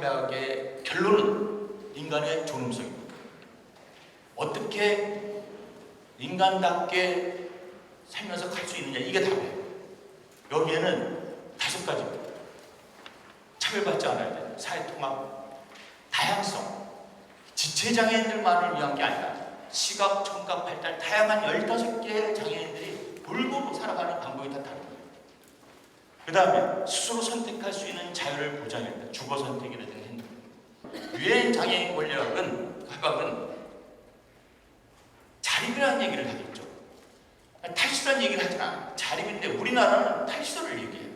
한백의 결론은 인간의 존엄성입니다. 어떻게 인간답게 살면서 갈 수 있느냐, 이게 답이에요. 여기에는 5가지입니다. 차별받지 않아야 돼요. 사회통합, 다양성, 지체장애인들만을 위한 게 아니라 시각, 청각, 발달, 다양한 15개의 장애인들이 골고루 살아가는 방법이 다 다릅니다. 그 다음에 스스로 선택할 수 있는 자유를 보장해야 돼요. 주거 선택이라든지 행동. 유엔 장애인 권리학은 자립이라는 얘기를 하겠죠. 탈시라는 얘기를 하진 않아요. 자립인데 우리나라는 탈시를 얘기해요.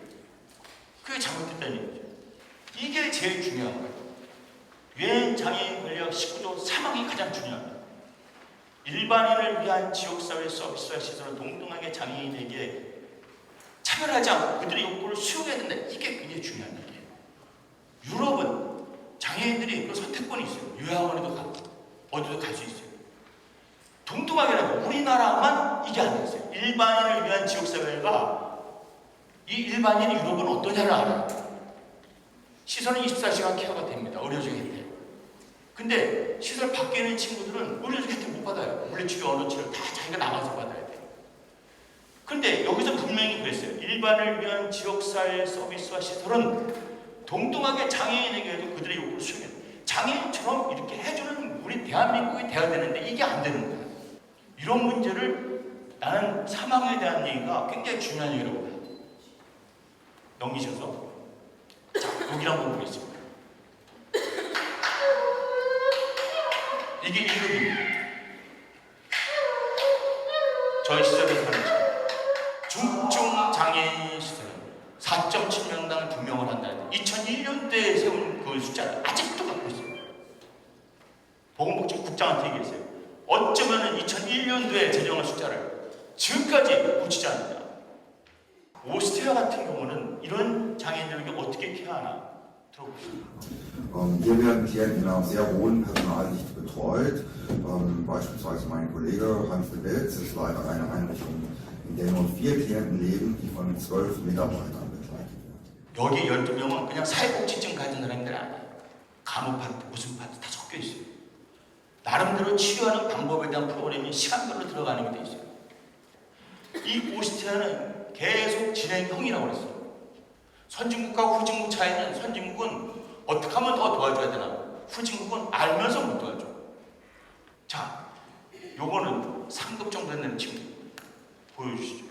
그게 잘못됐다는 얘기죠. 이게 제일 중요한 거예요. 유엔 장애인 권리학 19조 3항이 가장 중요합니다. 일반인을 위한 지역사회 서비스와 시설을 동등하게 장애인에게 차별하지 않고 그들의 욕구를 수용해야 된다. 이게 굉장히 중요한 얘기예요. 유럽은 장애인들이 그 선택권이 있어요. 요양원에도 가고 어디도 갈 수 있어요. 동등하게라도 우리나라만 이게 안 됐어요. 일반인을 위한 지역사회가 이 일반인 유럽은 어떠냐를 알아요. 시설은 24시간 케어가 됩니다. 의료적 혜택. 근데 시설 밖에 있는 친구들은 의료적 혜택 못 받아요. 물리치료, 언어치료 다 자기가 나가서 받아야 돼요. 근데 여기서 분명히 그랬어요. 일반을 위한 지역사회 서비스와 시설은 동등하게 장애인에게도 그들의 요구를 수용해요. 장애인처럼 이렇게 해주는 우리 대한민국이 돼야 되는데 이게 안 되는 거예요. 이런 문제를 나는 사망에 대한 얘기가 굉장히 중요한 얘기라고 봐요. 넘기셔서 자, 여기 한번 보겠습니다. 이게 1급입니다. 저희 시절에서 하는 중증장애인 시설은 4.7명당 2명을 한다는 2001년도에 세운 그 숫자를 아직도 갖고 있어요. 보건복지국장한테 얘기했어요. 어쩌면 2001년도에 제정한 숫자를 지금까지 고치지 않는다. 오스트리아 같은 경우는 이런 장애인들에게 어떻게 케어하나 들어보시죠. Hier werden Klienten in einer sehr hohen Personaldichte betreut. Beispielsweise mein Kollege Hans de Welz ist Leiter einer Einrichtung, in der nur 4 Klienten leben, die von 12 Mitarbeitern begleitet werden. 여기 12명은 그냥 사회복지증 가진 사람들 아니에요. 간호 파트, 무슨 파트 다 섞여 있어요. 나름대로 치료하는 방법에 대한 프로그램이 시간별로 들어가는 게 돼 있어요. 이 오스트리아는 계속 진행형이라고 그랬어요. 선진국과 후진국 차이는 선진국은 어떻게 하면 더 도와줘야 되나? 후진국은 알면서 못 도와줘. 자, 요거는 3급 정도 되는 친구 보여주시죠.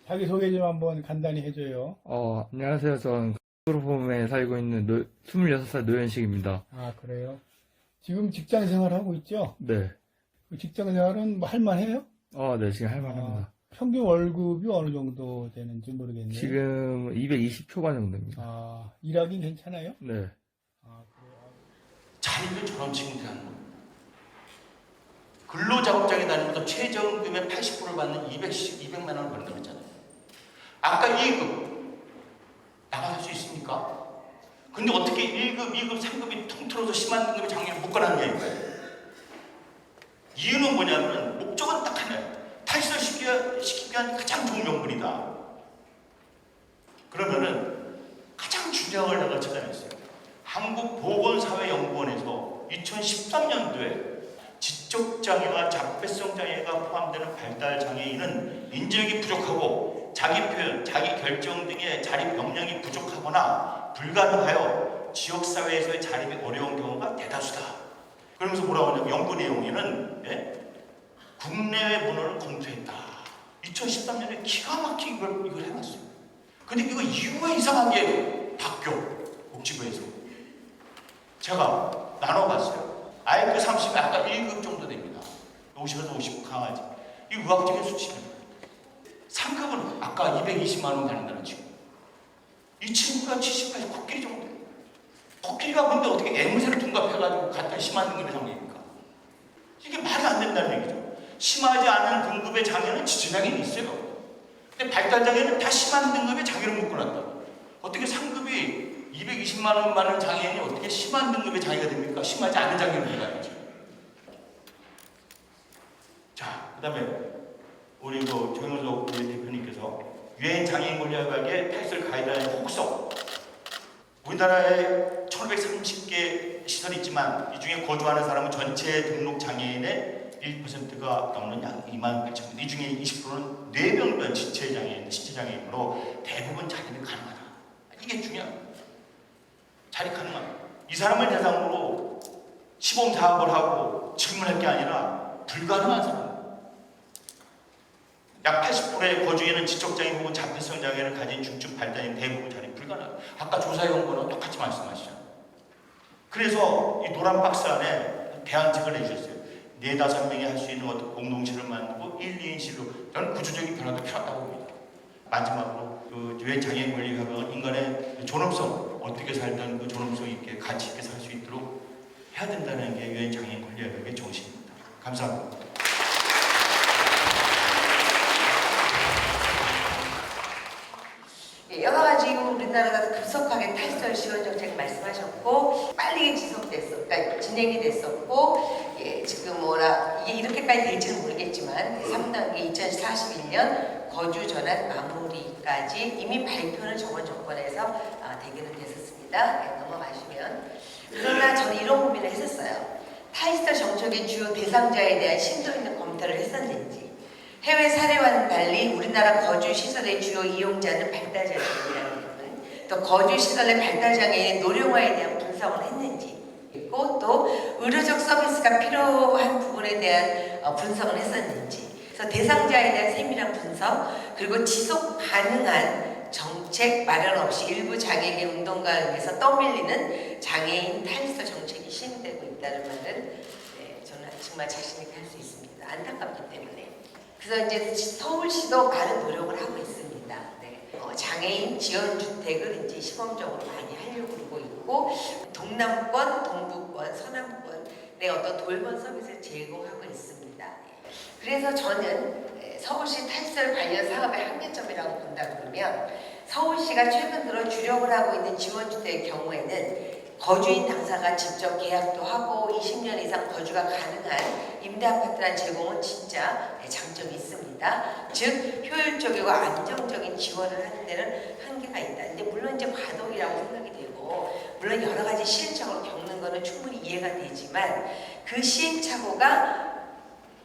자기소개 좀 한번 간단히 해줘요. 안녕하세요. 전 크로폼에 살고 있는 26살 노현식입니다. 아, 그래요? 지금 직장 생활하고 있죠? 네. 그 직장 생활은 뭐 할만해요? 네, 지금 할만합니다. 평균 월급이 어느 정도 되는지 모르겠네요. 지금 220 초반 정도입니다. 일하기 괜찮아요? 네. 그래요? 자리를 저런 친구들이 하는 거예요. 근로작업장에 다니면서 최저임금의 80%를 받는 200만 원을 받는다고 했잖아요. 아까 2급 나가할 수 있습니까? 근데 어떻게 1급, 2급, 3급이 통틀어서 심한 등급의 장애를 묶어놨냐 이거예요. 이유는 뭐냐면 목적은 딱 하나예요. 탈시시키기 위한 가장 좋은 명분이다. 그러면은 가장 중요한 걸 내가 찾아냈어요. 한국보건사회연구원에서 2013년도에 지적장애와 자폐성장애가 포함되는 발달장애인은 인지력이 부족하고 자기 표현, 자기 결정 등의 자립 역량이 부족하거나 불가능하여 지역사회에서의 자립이 어려운 경우가 대다수다. 그러면서 뭐라고 하냐면 연구 내용에는 국내외 문헌을 검토했다. 2013년에 기가 막히게 이걸 해놨어요. 근데 이거 이후에 이상한 게 바뀌어. 복지부에서. 제가 나눠봤어요. IQ 30이 아까 1급 정도 됩니다. 50에서 59 강아지. 이 의학적인 수치입니다. 3급은 아까 220만 원 받는다는 친구. 이 친구가 78, 코끼리 정도 돼요. 코끼리가 근데 어떻게 앵무새를 둔갑해가지고 갖다 심한 등급의 장애입니까? 이게 말이 안 된다는 얘기죠. 심하지 않은 등급의 장애는 지체장애는 있어요. 근데 발달장애는 다 심한 등급의 장애를 묶어놨다. 어떻게 3급이 220만 원 받는 장애인이 어떻게 심한 등급의 장애가 됩니까? 심하지 않은 장애를 묶어야죠. 자, 그 다음에 우리 정영석 대표님께서 유엔 장애인 권리학의 탈실 가이드라인 혹성. 우리나라의 1530개 시설이 있지만 이 중에 거주하는 사람은 전체 등록 장애인의 1%가 넘는 약 28,000명. 이 중에 20%는 뇌병변 신체장애인으로 대부분 자립이 가능하다. 이게 중요합니다. 자립 가능합니다. 이 사람을 대상으로 시범 사업을 하고 질문할 게 아니라 불가능한 사람. 약 80%의 거주인은 지적장애 혹은 자폐성 장애를 가진 중증 발달인 대부분 자립 불가능. 아까 조사해온 거는 똑같이 말씀하시잖아요. 그래서 이 노란 박스 안에 대안책을 내주셨어요. 4-5명이 할 수 있는 어떤 공동체를 만들고 1, 2인실로 저는 구조적인 변화도 필요하다고 봅니다. 마지막으로 그 유해장애인 권리협약은 인간의 존엄성, 어떻게 살든 그 존엄성 있게 가치 있게 살 수 있도록 해야 된다는 게 유해장애인 권리협약의 정신입니다. 감사합니다. 여러 가지 우리나라가 급속하게 탈설 지원 정책 말씀하셨고 빨리 지속됐어, 그러니까 진행이 됐었고 지금 이게 이렇게까지 될지는 모르겠지만 3단계 2041년 거주 전환 마무리까지 이미 발표는 저번 정권에서 되기는 됐었습니다. 넘어가시면 그러나 저는 이런 고민을 했었어요. 탈설 정책의 주요 대상자에 대한 심도 있는 검토를 했었는지 해외 사례와는 달리 우리나라 거주시설의 주요 이용자는 발달장애인이라는 부분, 또 거주시설의 발달장애인의 노령화에 대한 분석을 했는지, 그리고 또 의료적 서비스가 필요한 부분에 대한 분석을 했었는지, 그래서 대상자에 대한 세밀한 분석, 그리고 지속 가능한 정책 마련 없이 일부 장애계 운동가에 의해서 떠밀리는 장애인 탈서 정책이 시행되고 있다는 말을 저는 정말 자신 있게 할 수 있습니다. 안타깝기 때문에. 그래서 이제 서울시도 많은 노력을 하고 있습니다. 장애인 지원주택을 이제 시범적으로 많이 하려고 그러고 있고, 동남권, 동부권, 서남권의 어떤 돌봄 서비스를 제공하고 있습니다. 그래서 저는 서울시 탈설 관련 사업의 한계점이라고 본다 그러면 서울시가 최근 들어 주력을 하고 있는 지원주택의 경우에는 거주인 당사가 직접 계약도 하고 20년 이상 거주가 가능한 임대아파트란 제공은 진짜 장점이 있습니다. 즉 효율적이고 안정적인 지원을 하는 데는 한계가 있다. 근데 물론 이제 과도기라고 생각이 되고 물론 여러 가지 시행착오를 겪는 것은 충분히 이해가 되지만 그 시행착오가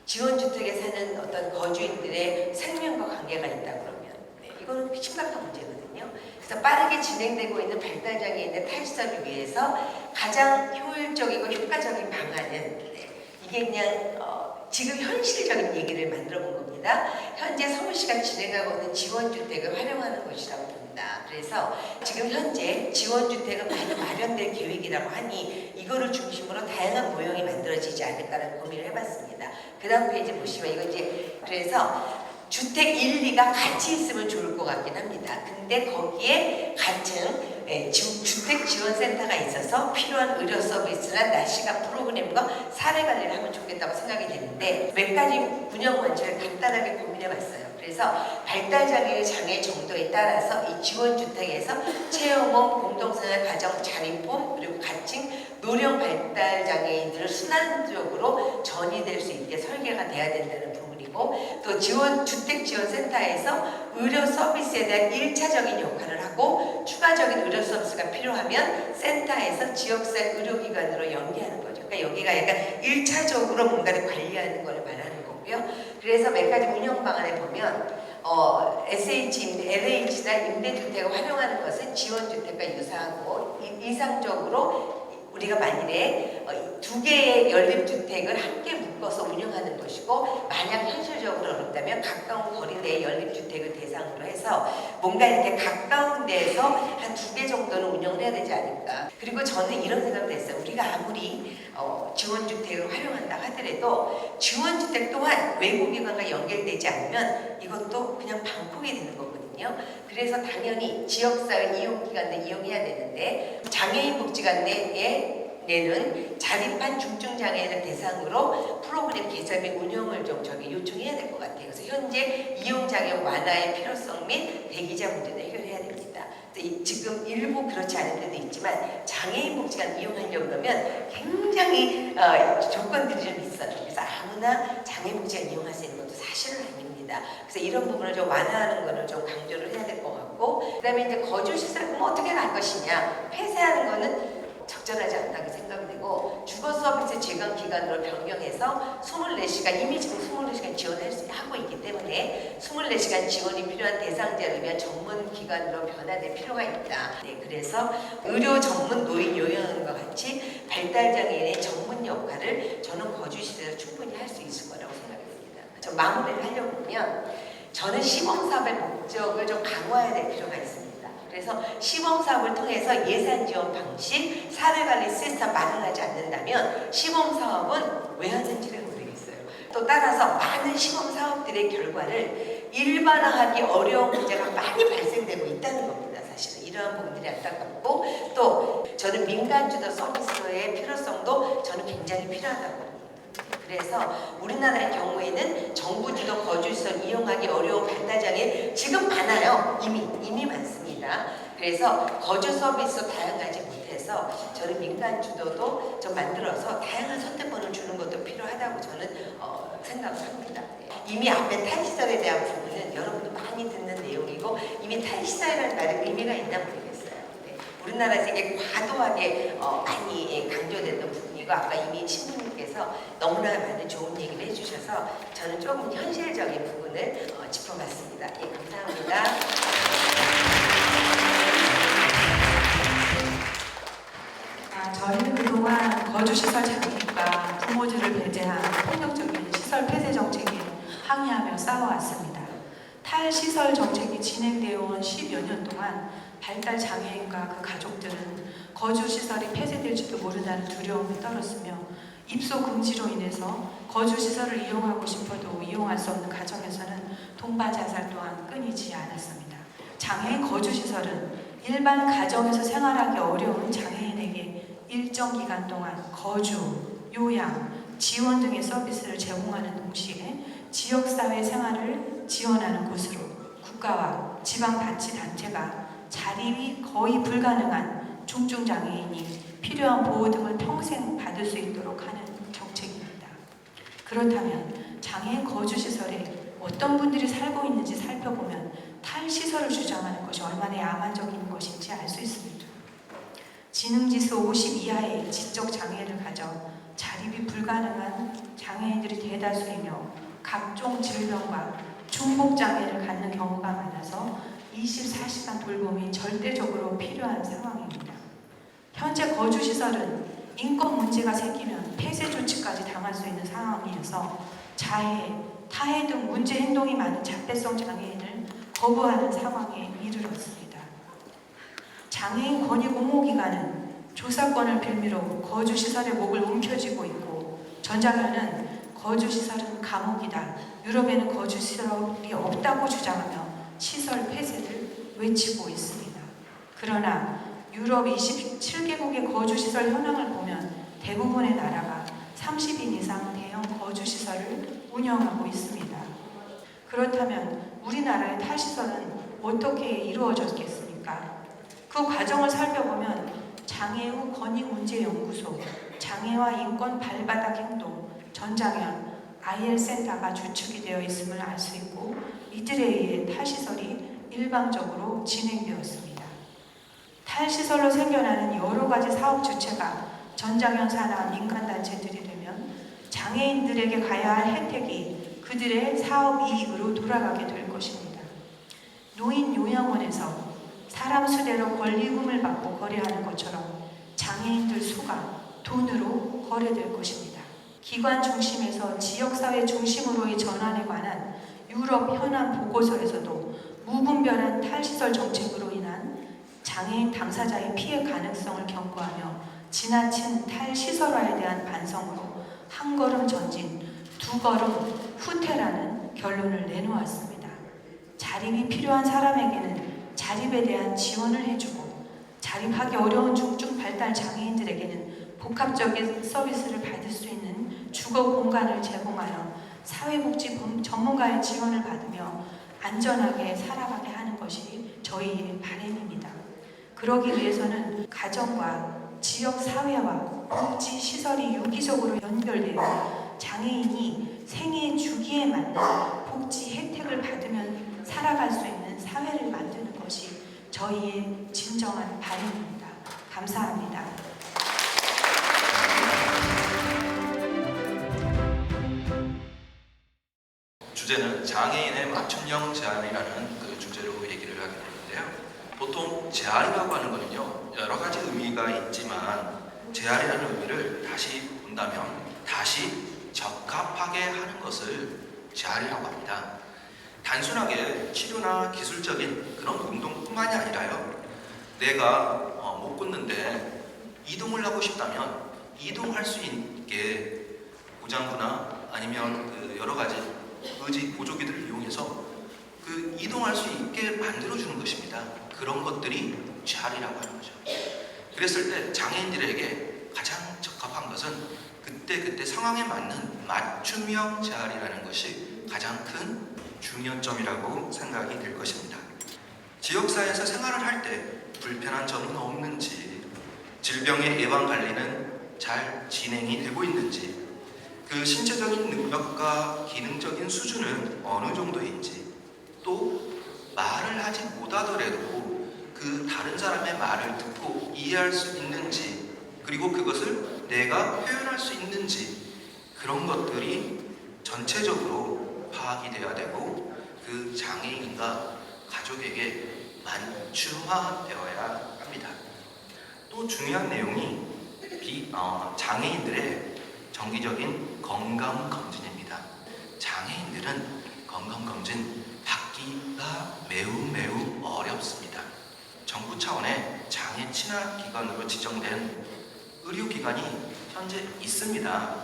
지원주택에 사는 어떤 거주인들의 생명과 관계가 있다 그러면 이거는 심각한 문제거든요. 그래서 빠르게 진행되고 있는 발달장애인의 탈출을 위해서 가장 효율적이고 효과적인 방안은 이게 그냥 지금 현실적인 얘기를 만들어 본 겁니다. 현재 서울시가 진행하고 있는 지원주택을 활용하는 것이라고 봅니다. 그래서 지금 현재 지원주택은 많이 마련될 계획이라고 하니 이거를 중심으로 다양한 모형이 만들어지지 않을까라는 고민을 해봤습니다. 그 다음 페이지 보시면 이거 이제 그래서 주택 1, 2가 같이 있으면 좋을 것 같긴 합니다. 근데 거기에 같은 주택지원센터가 있어서 필요한 의료 서비스나 낮시간 프로그램과 사례관리를 하면 좋겠다고 생각이 되는데 몇 가지 운영 원칙을 간단하게 고민해봤어요. 그래서 발달장애의 장애 정도에 따라서 이 지원주택에서 체험홈, 공동생활 가정 자립홈, 그리고 가칭 노령 발달장애인들을 순환적으로 전이될 수 있게 설계가 돼야 된다는 부분이고, 또 주택지원센터에서 의료 서비스에 대한 1차적인 역할을 하고 추가적인 의료 서비스가 필요하면 센터에서 지역사 의료기관으로 연계하는 거죠. 그러니까 여기가 약간 1차적으로 뭔가를 관리하는 걸 말하는 거고요. 그래서 몇 가지 운영 방안에 보면 LH나 임대주택을 활용하는 것은 지원주택과 유사하고 이상적으로 우리가 만일에 2개의 연립주택을 함께 묶어서 운영하는 것이고, 만약 현실적으로 어렵다면 가까운 거리 내의 연립주택을 대상으로 해서 뭔가 이렇게 가까운 데에서 한 2개 정도는 운영을 해야 되지 않을까. 그리고 저는 이런 생각도 했어요. 우리가 아무리 지원주택을 활용한다 하더라도 지원주택 또한 외부기관과 연결되지 않으면 이것도 그냥 방콕이 되는 거거든요. 그래서 당연히 지역사회 이용기관도 이용해야 되는데 장애인 복지관 내는 자립한 중증장애인을 대상으로 프로그램 개설 및 운영을 좀 요청해야 될 것 같아요. 그래서 현재 이용자격 완화의 필요성 및 대기자 문제도 해결해야 됩니다. 지금 일부 그렇지 않은 데도 있지만 장애인 복지관 이용하려고 그러면 굉장히 조건들이 좀 있어요. 그래서 아무나 장애인 복지관 이용할 수 있는 것도 사실은 아닙니다. 그래서 이런 부분을 좀 완화하는 거를 좀 강조를 해야 될 것 같고, 그 다음에 이제 거주시설 그럼 어떻게 갈 것이냐. 폐쇄하는 거는 적절하지 않다고 생각이 되고 주거 서비스 제공 기간으로 변경해서 24시간 이미 지금 24시간 지원하고 있기 때문에 24시간 지원이 필요한 대상자를 위한 전문 기관으로 변화될 필요가 있다. 네, 그래서 의료 전문 노인 요양원과 같이 발달장애인의 전문 역할을 저는 거주시설에서 충분히 할 수 있을 거라고 생각이 듭니다. 저 마무리를 하려고 하면 저는 시범사업의 목적을 좀 강화해야 될 필요가 있습니다. 그래서 시범사업을 통해서 예산 지원 방식, 사례관리 시스템 마련하지 않는다면 시범사업은 왜 하는지를 모르겠어요. 또 따라서 많은 시범사업들의 결과를 일반화하기 어려운 문제가 많이 발생되고 있다는 겁니다. 사실은 이러한 부분들이 안타깝고 또 저는 민간주도 서비스의 필요성도 저는 굉장히 필요하다고 봅니다. 그래서 우리나라의 경우에는 정부주도 거주시설 이용하기 어려운 발달장애 지금 많아요. 이미 많습니다. 그래서 거주 서비스 다양하지 못해서 저는 민간 주도도 좀 만들어서 다양한 선택권을 주는 것도 필요하다고 저는 생각을 합니다. 이미 앞에 탈시설에 대한 부분은 여러분도 많이 듣는 내용이고 이미 탈시설이라는 말에 의미가 있나 모르겠어요. 네. 우리나라에서 이게 과도하게 많이 강조됐던 부분이고 아까 이미 신부님께서 너무나 많은 좋은 얘기를 해주셔서 저는 조금 현실적인 부분을 짚어봤습니다. 예, 감사합니다. 저희는 그동안 거주시설 장애인과 부모들을 배제한 폭력적인 시설 폐쇄 정책에 항의하며 싸워왔습니다. 탈시설 정책이 진행되어 온 10여 년 동안 발달 장애인과 그 가족들은 거주시설이 폐쇄될지도 모른다는 두려움에 떨었으며 입소 금지로 인해서 거주시설을 이용하고 싶어도 이용할 수 없는 가정에서는 동반 자살 또한 끊이지 않았습니다. 장애인 거주시설은 일반 가정에서 생활하기 어려운 장애인에게 일정 기간 동안 거주, 요양, 지원 등의 서비스를 제공하는 동시에 지역사회 생활을 지원하는 곳으로 국가와 지방자치단체가 자립이 거의 불가능한 중증장애인이 필요한 보호 등을 평생 받을 수 있도록 하는 정책입니다. 그렇다면 장애인 거주시설에 어떤 분들이 살고 있는지 살펴보면 탈시설을 주장하는 것이 얼마나 야만적인 것인지 알 수 있습니다. 지능지수 50 이하의 지적 장애를 가져 자립이 불가능한 장애인들이 대다수이며 각종 질병과 중복 장애를 갖는 경우가 많아서 24시간 돌봄이 절대적으로 필요한 상황입니다. 현재 거주시설은 인권 문제가 생기면 폐쇄 조치까지 당할 수 있는 상황이어서 자해, 타해 등 문제 행동이 많은 자폐성 장애인을 거부하는 상황에 이르렀습니다. 장애인 권익 옹호기관은 조사권을 빌미로 거주시설의 목을 움켜쥐고 있고 전장현은 거주시설은 감옥이다, 유럽에는 거주시설이 없다고 주장하며 시설 폐쇄를 외치고 있습니다. 그러나 유럽 27개국의 거주시설 현황을 보면 대부분의 나라가 30인 이상 대형 거주시설을 운영하고 있습니다. 그렇다면 우리나라의 탈시설은 어떻게 이루어졌겠습니까? 그 과정을 살펴보면 장애우 권익문제연구소, 장애와 인권 발바닥 행동, 전장현, IL센터가 주축이 되어 있음을 알 수 있고 이들에 의해 탈시설이 일방적으로 진행되었습니다. 탈시설로 생겨나는 여러 가지 사업 주체가 전장현 산하 민간단체들이 되면 장애인들에게 가야 할 혜택이 그들의 사업 이익으로 돌아가게 될 것입니다. 노인 요양원에서 사람 수대로 권리금을 받고 거래하는 것처럼 장애인들 수가 돈으로 거래될 것입니다. 기관 중심에서 지역사회 중심으로의 전환에 관한 유럽 현안 보고서에서도 무분별한 탈시설 정책으로 인한 장애인 당사자의 피해 가능성을 경고하며 지나친 탈시설화에 대한 반성으로 한 걸음 전진, 두 걸음 후퇴라는 결론을 내놓았습니다. 자립이 필요한 사람에게는 자립에 대한 지원을 해주고 자립하기 어려운 중증 발달 장애인들에게는 복합적인 서비스를 받을 수 있는 주거 공간을 제공하여 사회복지 전문가의 지원을 받으며 안전하게 살아가게 하는 것이 저희의 바람입니다. 그러기 위해서는 가정과 지역 사회와 복지 시설이 유기적으로 연결되어 장애인이 생애 주기에 맞는 복지 혜택을 받으면 살아갈 수 있는 사회를 만드는 것이 저희의 진정한 바람입니다. 감사합니다. 주제는 장애인의 맞춤형 재활이라는 그 주제로 얘기를 하게 되는데요. 보통 재활이라고 하는 거는요, 여러 가지 의미가 있지만 재활이라는 의미를 다시 본다면 다시 적합하게 하는 것을 재활이라고 합니다. 단순하게 치료나 기술적인 그런 운동뿐만이 아니라요, 내가 못 걷는데 이동을 하고 싶다면 이동할 수 있게 무장구나 아니면 그 여러 가지 의지 보조기들을 이용해서 그 이동할 수 있게 만들어주는 것입니다. 그런 것들이 재활이라고 하는 거죠. 그랬을 때 장애인들에게 가장 적합한 것은 그때 상황에 맞는 맞춤형 재활이라는 것이 가장 큰 중요점이라고 생각이 될 것입니다. 지역사회에서 생활을 할 때 불편한 점은 없는지, 질병의 예방 관리는 잘 진행이 되고 있는지, 그 신체적인 능력과 기능적인 수준은 어느 정도인지, 또 말을 하지 못하더라도 그 다른 사람의 말을 듣고 이해할 수 있는지, 그리고 그것을 내가 표현할 수 있는지, 그런 것들이 전체적으로 파악이 돼야 되고 그 장애인과 가족에게 맞춤화되어야 합니다. 또 중요한 내용이 장애인들의 정기적인 건강검진입니다. 장애인들은 건강검진 받기가 매우 어렵습니다. 정부 차원의 장애 친화 기관으로 지정된 의료기관이 현재 있습니다.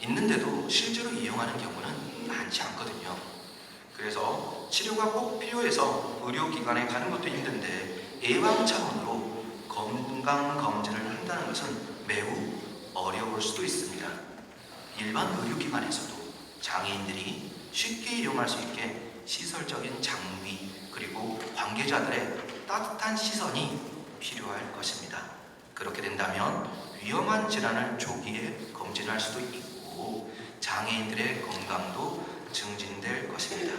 있는데도 실제로 이용하는 경우는 많지 않거든요. 그래서 치료가 꼭 필요해서 의료기관에 가는 것도 힘든데 예방 차원으로 건강검진을 한다는 것은 매우 어려울 수도 있습니다. 일반 의료기관에서도 장애인들이 쉽게 이용할 수 있게 시설적인 장비 그리고 관계자들의 따뜻한 시선이 필요할 것입니다. 그렇게 된다면 위험한 질환을 조기에 검진할 수도 있고 장애인들의 건강도 증진될 것입니다.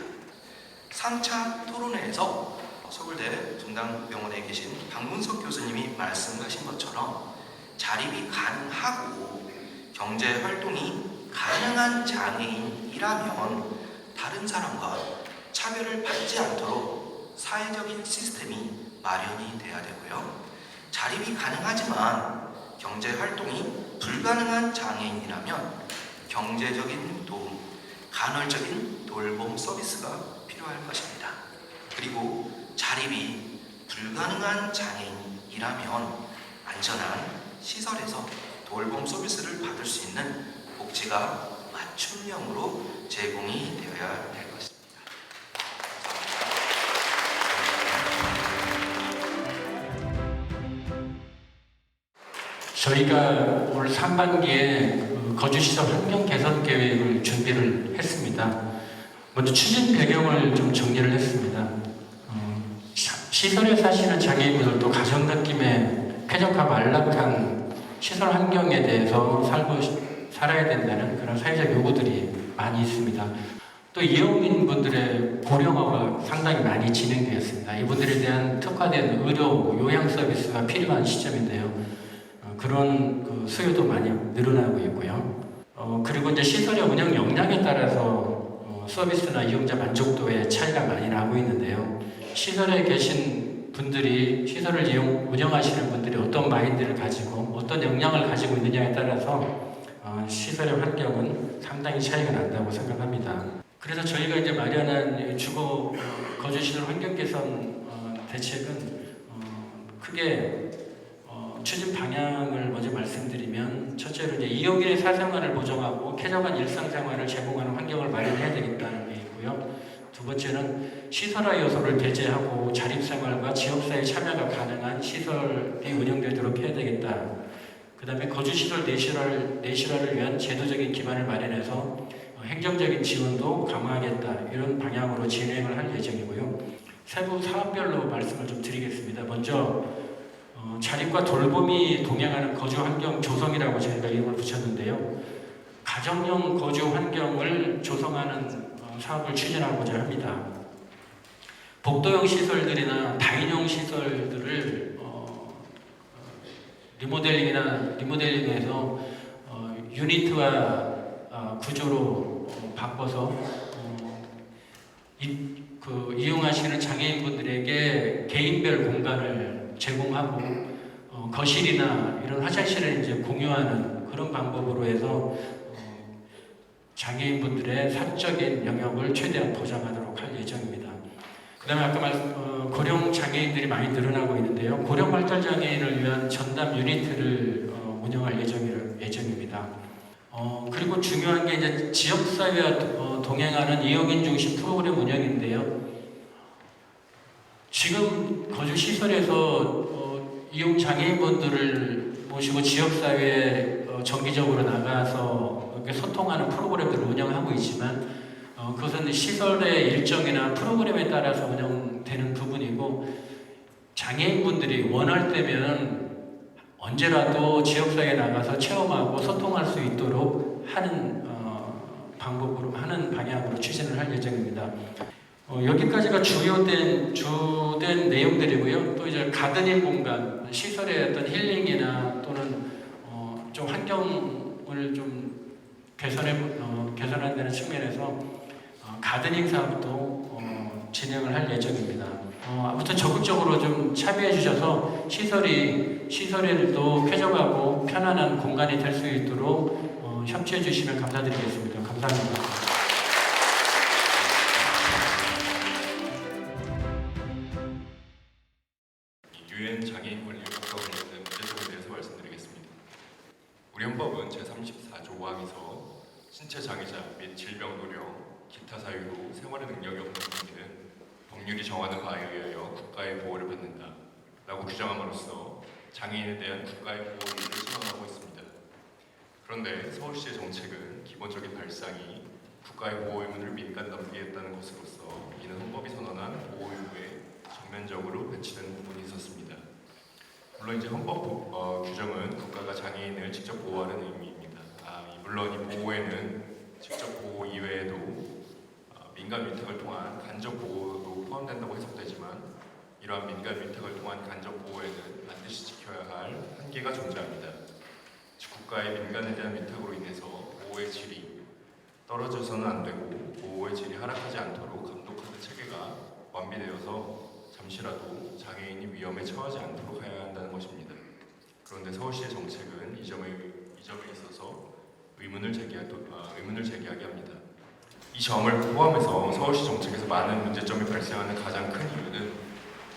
3차 토론회에서 서울대 분당병원에 계신 박문석 교수님이 말씀하신 것처럼 자립이 가능하고 경제활동이 가능한 장애인이라면 다른 사람과 차별을 받지 않도록 사회적인 시스템이 마련이 돼야 되고요. 자립이 가능하지만 경제활동이 불가능한 장애인이라면 경제적인 도움, 간헐적인 돌봄 서비스가 필요할 것입니다. 그리고 자립이 불가능한 장애인이라면 안전한 시설에서 돌봄 서비스를 받을 수 있는 복지가 맞춤형으로 제공이 되어야 될 것입니다. 저희가 올 상반기에 거주시설 환경 개선 계획을 준비를 했습니다. 먼저 추진 배경을 좀 정리를 했습니다. 시설에 사시는 장애인들도 가정 느낌의 쾌적하고 안락한 시설 환경에 대해서 살아야 된다는 그런 사회적 요구들이 많이 있습니다. 또 이용민 분들의 고령화가 상당히 많이 진행되었습니다. 이분들에 대한 특화된 의료 요양 서비스가 필요한 시점인데요. 그런 수요도 많이 늘어나고 있고요. 그리고 이제 시설의 운영 역량에 따라서 서비스나 이용자 만족도에 차이가 많이 나고 있는데요. 시설에 계신 분들이 시설을 운영하시는 분들이 어떤 마인드를 가지고 어떤 역량을 가지고 있느냐에 따라서 시설의 환경은 상당히 차이가 난다고 생각합니다. 그래서 저희가 이제 마련한 주거 거주시설 환경 개선 대책은 크게 추진 방향을 먼저 말씀드리면 첫째로 이제 이용인의 사생활을 보장하고 쾌적한 일상생활을 제공하는 환경을 마련해야 되겠다는 게 있고요. 두 번째는 시설화 요소를 배제하고 자립생활과 지역사회 참여가 가능한 시설이 운영되도록 해야 되겠다. 그 다음에 거주시설 내실화를 위한 제도적인 기반을 마련해서 행정적인 지원도 강화하겠다. 이런 방향으로 진행을 할 예정이고요. 세부 사업별로 말씀을 좀 드리겠습니다. 먼저 자립과 돌봄이 동행하는 거주 환경 조성이라고 저희가 이름을 붙였는데요. 가정형 거주 환경을 조성하는 사업을 추진하고자 합니다. 복도형 시설들이나 다인형 시설들을 리모델링해서 유니트화 구조로 바꿔서 이용하시는 장애인분들에게 개인별 공간을 제공하고 거실이나 이런 화장실을 이제 공유하는 그런 방법으로 해서 장애인분들의 사적인 영역을 최대한 보장하도록 할 예정입니다. 그다음에 아까 고령 장애인들이 많이 늘어나고 있는데요. 고령 발달 장애인을 위한 전담 유니트를 운영할 예정입니다. 그리고 중요한 게 이제 지역사회와 동행하는 이용인 중심 프로그램 운영인데요. 지금 거주시설에서 이용 장애인분들을 모시고 지역사회에 정기적으로 나가서 이렇게 소통하는 프로그램들을 운영하고 있지만 그것은 시설의 일정이나 프로그램에 따라서 운영되는 부분이고 장애인분들이 원할 때면 언제라도 지역사회에 나가서 체험하고 소통할 수 있도록 하는 방향으로 추진을 할 예정입니다. 여기까지가 주된 내용들이고요. 또 이제 가드닝 공간, 시설의 어떤 힐링이나 또는 좀 환경을 좀 개선하는 측면에서 가드닝 사업도 진행을 할 예정입니다. 아무튼 적극적으로 좀 참여해 주셔서 시설에도 쾌적하고 편안한 공간이 될 수 있도록 협조해 주시면 감사드리겠습니다. 감사합니다. 유엔 장애인 권리 국가 관련된 문제점에 대해서 말씀드리겠습니다. 우리 헌법은 제34조 5항에서 신체 장애자 및 질병 노령, 기타 사유로 생활의 능력이 없는 국민은 법률이 정하는 바에 의하여 국가의 보호를 받는다 라고 규정함으로써 장애인에 대한 국가의 보호 의무를 수행하고 있습니다. 그런데 서울시의 정책은 기본적인 발상이 국가의 보호 의무를 민간 넘기게 했다는 것으로서 이는 헌법이 선언한 보호 의무에 전면적으로 배치된 부분이 있었습니다. 물론 이제 헌법 규정은 국가가 장애인을 직접 보호하는 의미입니다. 물론 이 보호에는 직접 보호 이외에도 민간 위탁을 통한 간접 보호도 포함된다고 해석되지만 이러한 민간 위탁을 통한 간접 보호에는 반드시 지켜야 할 한계가 존재합니다. 즉 국가의 민간에 대한 위탁으로 인해서 보호의 질이 떨어져서는 안 되고 보호의 질이 하락하지 않도록 감독하는 체계가 완비되어서 잠시라도 장애인이 위험에 처하지 않도록 해야 한다는 것입니다. 그런데 서울시의 정책은 이 점에 있어서 의문을 제기하게 합니다. 이 점을 포함해서 서울시 정책에서 많은 문제점이 발생하는 가장 큰 이유는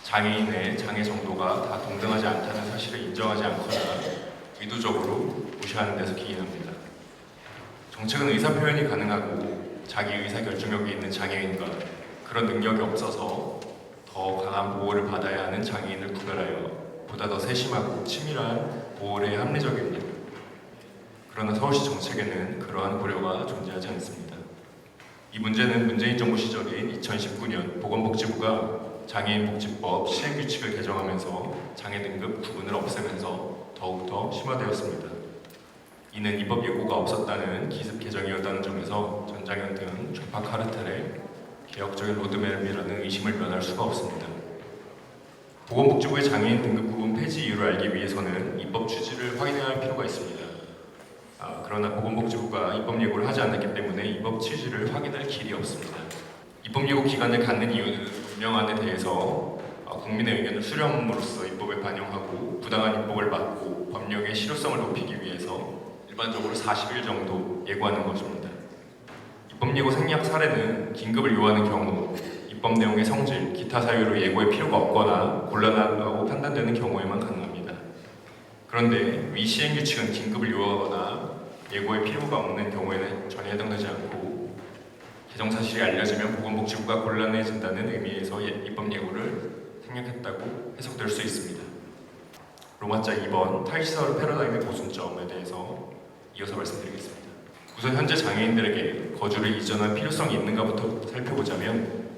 장애인의 장애 정도가 다 동등하지 않다는 사실을 인정하지 않거나 의도적으로 무시하는 데서 기인합니다. 정책은 의사표현이 가능하고 자기 의사결정력이 있는 장애인과 그런 능력이 없어서 더 강한 보호를 받아야 하는 장애인을 구별하여 보다 더 세심하고 치밀한 보호에 합리적입니다. 그러나 서울시 정책에는 그러한 고려가 존재하지 않습니다. 이 문제는 문재인 정부 시절인 2019년 보건복지부가 장애인복지법 시행규칙을 개정하면서 장애 등급 구분을 없애면서 더욱더 심화되었습니다. 이는 입법 예고가 없었다는 기습 개정이었다는 점에서 전장현 등 좌파 카르텔의 개혁적인 로드맵이라는 의심을 면할 수가 없습니다. 보건복지부의 장애인 등급 구분 폐지 이유를 알기 위해서는 입법 취지를 확인해야 할 필요가 있습니다. 그러나 보건복지부가 입법 예고를 하지 않았기 때문에 입법 취지를 확인할 길이 없습니다. 입법 예고 기간을 갖는 이유는 문명안에 대해서 국민의 의견을 수렴함으로써 입법에 반영하고 부당한 입법을 막고 법령의 실효성을 높이기 위해서 일반적으로 40일 정도 예고하는 것입니다. 입법 예고 생략 사례는 긴급을 요하는 경우, 입법 내용의 성질, 기타 사유로 예고의 필요가 없거나 곤란하다고 판단되는 경우에만 가능합니다. 그런데 위 시행규칙은 긴급을 요하거나 예고의 필요가 없는 경우에는 전혀 해당되지 않고 개정 사실이 알려지면 보건복지부가 곤란해진다는 의미에서 입법 예고를 생략했다고 해석될 수 있습니다. 로마자 2번 탈시설 패러다임의 보순점에 대해서 이어서 말씀드리겠습니다. 우선 현재 장애인들에게 거주를 이전할 필요성이 있는가부터 살펴보자면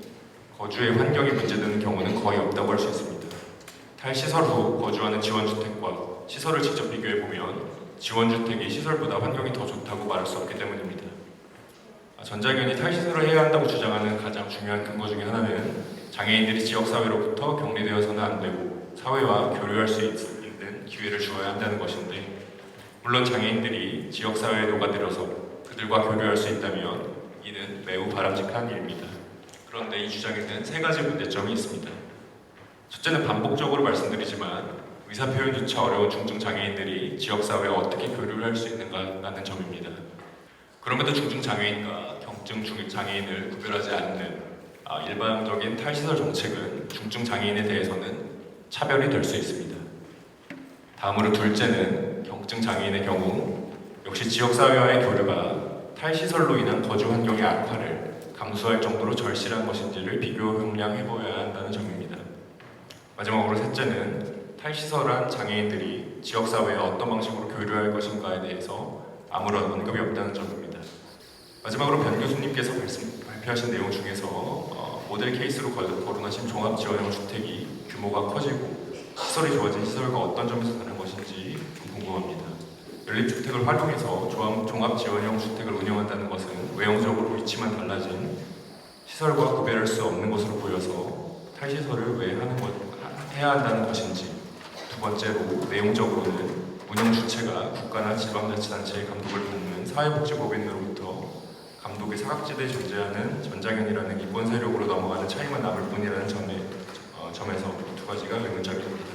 거주의 환경이 문제되는 경우는 거의 없다고 할 수 있습니다. 탈시설 후 거주하는 지원주택과 시설을 직접 비교해보면 지원주택이 시설보다 환경이 더 좋다고 말할 수 없기 때문입니다. 전장현이 탈시설을 해야 한다고 주장하는 가장 중요한 근거 중에 하나는 장애인들이 지역사회로부터 격리되어서는 안 되고 사회와 교류할 수 있는 기회를 주어야 한다는 것인데 물론 장애인들이 지역사회에 녹아들어서 그들과 교류할 수 있다면 이는 매우 바람직한 일입니다. 그런데 이 주장에는 세 가지 문제점이 있습니다. 첫째는 반복적으로 말씀드리지만 의사표현조차 어려운 중증장애인들이 지역사회와 어떻게 교류를 할 수 있는가라는 점입니다. 그럼에도 중증장애인과 경증장애인을 구별하지 않는 일반적인 탈시설 정책은 중증장애인에 대해서는 차별이 될 수 있습니다. 다음으로 둘째는 경증장애인의 경우 역시 지역사회와의 교류가 탈시설로 인한 거주 환경의 악화를 감수할 정도로 절실한 것인지를 비교衡量해보아야 한다는 점입니다. 마지막으로 셋째는 탈시설한 장애인들이 지역사회와 어떤 방식으로 교류할 것인가에 대해서 아무런 언급이 없다는 점입니다. 마지막으로 변 교수님께서 발표하신 내용 중에서 모델 케이스로 거론하신 종합지원형 주택이 규모가 커지고 시설이 좋아진 시설과 어떤 점에서 다른 것인지 궁금합니다. 연립주택을 활용해서 종합지원형 주택을 운영한다는 것은 외형적으로 위치만 달라진 시설과 구별할 수 없는 것으로 보여서 탈시설을 왜 해야 한다는 것인지, 두 번째로 내용적으로는 운영 주체가 국가나 지방자치단체의 감독을 받는 사회복지법인으로부터 감독의 사각지대에 존재하는 전장현이라는 이권 세력으로 넘어가는 차이만 남을 뿐이라는 점에서 두 가지가 의문점입니다.